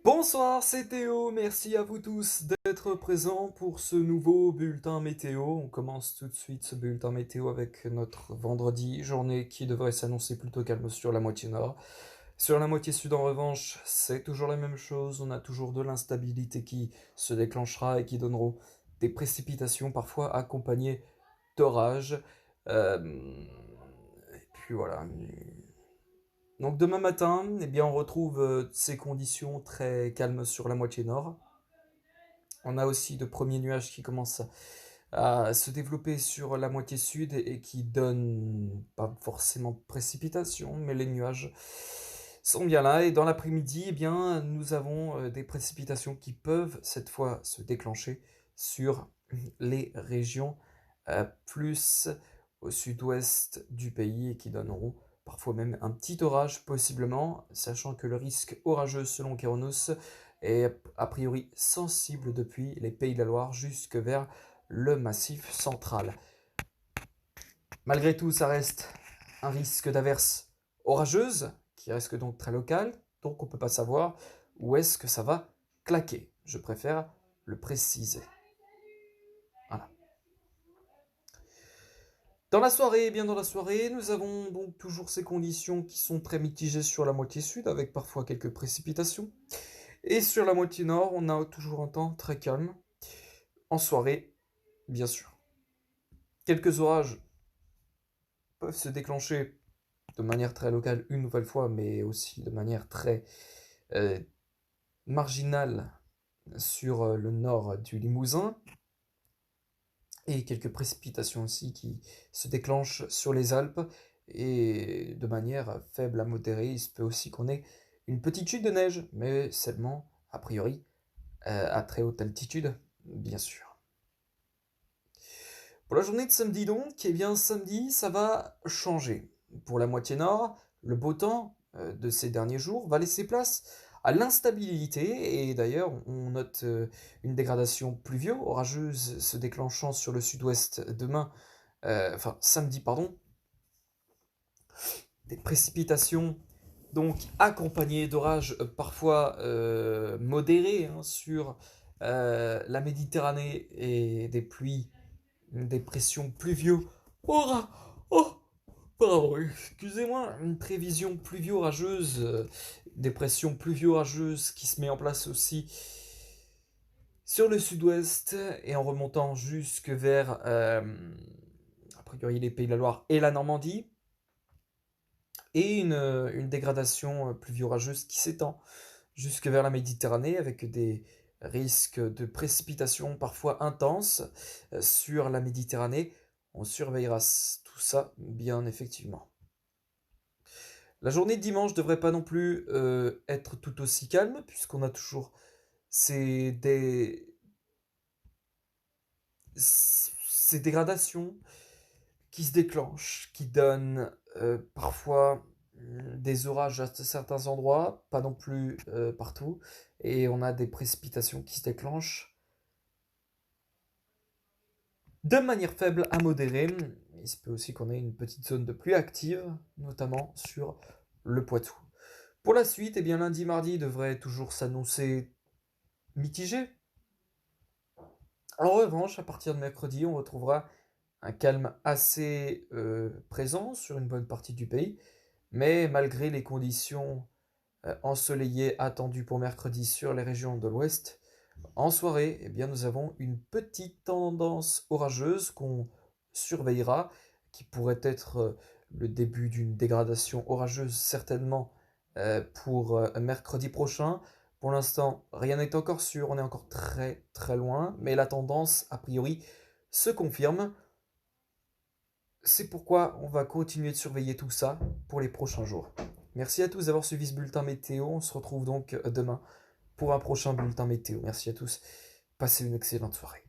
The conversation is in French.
Bonsoir, c'est Théo. Merci à vous tous d'être présents pour ce nouveau bulletin météo. On commence tout de suite ce bulletin météo avec notre vendredi, journée qui devrait s'annoncer plutôt calme sur la moitié nord. Sur la moitié sud, en revanche, c'est toujours la même chose. On a toujours de l'instabilité qui se déclenchera et qui donneront des précipitations, parfois accompagnées d'orages. Et puis voilà. Donc demain matin, eh bien, on retrouve ces conditions très calmes sur la moitié nord. On a aussi de premiers nuages qui commencent à se développer sur la moitié sud et qui donnent pas forcément de précipitations, mais les nuages sont bien là. Et dans l'après-midi, eh bien, nous avons des précipitations qui peuvent cette fois se déclencher sur les régions plus au sud-ouest du pays et qui donneront parfois même un petit orage possiblement, sachant que le risque orageux selon Kéronos est a priori sensible depuis les Pays de la Loire jusque vers le Massif central. Malgré tout, ça reste un risque d'averse orageuse, qui reste donc très local, donc on ne peut pas savoir où est-ce que ça va claquer. Je préfère le préciser. Voilà. Dans la soirée, nous avons donc toujours ces conditions qui sont très mitigées sur la moitié sud, avec parfois quelques précipitations. Et sur la moitié nord, on a toujours un temps très calme. En soirée, bien sûr. Quelques orages peuvent se déclencher de manière très locale une nouvelle fois, mais aussi de manière très euh, marginale sur le nord du Limousin. Et quelques précipitations aussi qui se déclenchent sur les Alpes. Et de manière faible à modérée, il se peut aussi qu'on ait une petite chute de neige, mais seulement, a priori, à très haute altitude, bien sûr. Pour la journée de samedi donc, eh bien samedi, ça va changer. Pour la moitié nord, le beau temps de ces derniers jours va laisser place à l'instabilité, et d'ailleurs on note une dégradation pluvio-orageuse se déclenchant sur le sud-ouest demain, samedi pardon, des précipitations donc accompagnées d'orages parfois modérés sur la Méditerranée et des pluies, des pressions pluvio ora oh pardon, excusez-moi, une prévision pluvio-orageuse, des pressions pluvio-orageuses qui se met en place aussi sur le sud-ouest et en remontant jusque vers a priori les Pays de la Loire et la Normandie, et une dégradation pluvio-orageuse qui s'étend jusque vers la Méditerranée avec des risques de précipitations parfois intenses sur la Méditerranée. On surveillera tout ça bien effectivement. La journée de dimanche devrait pas non plus être tout aussi calme puisqu'on a toujours ces, ces dégradations qui se déclenchent, qui donnent parfois des orages à certains endroits, pas non plus partout, et on a des précipitations qui se déclenchent de manière faible à modérée. Il se peut aussi qu'on ait une petite zone de pluie active, notamment sur le Poitou. Pour la suite, eh bien, lundi, mardi devrait toujours s'annoncer mitigé. En revanche, à partir de mercredi, on retrouvera un calme assez présent sur une bonne partie du pays, mais malgré les conditions ensoleillées attendues pour mercredi sur les régions de l'ouest, en soirée, eh bien, nous avons une petite tendance orageuse qu'on surveillera, qui pourrait être le début d'une dégradation orageuse certainement pour mercredi prochain. Pour l'instant, rien n'est encore sûr, on est encore très très loin, mais la tendance, a priori, se confirme. C'est pourquoi on va continuer de surveiller tout ça pour les prochains jours. Merci à tous d'avoir suivi ce bulletin météo. On se retrouve donc demain pour un prochain bulletin météo. Merci à tous. Passez une excellente soirée.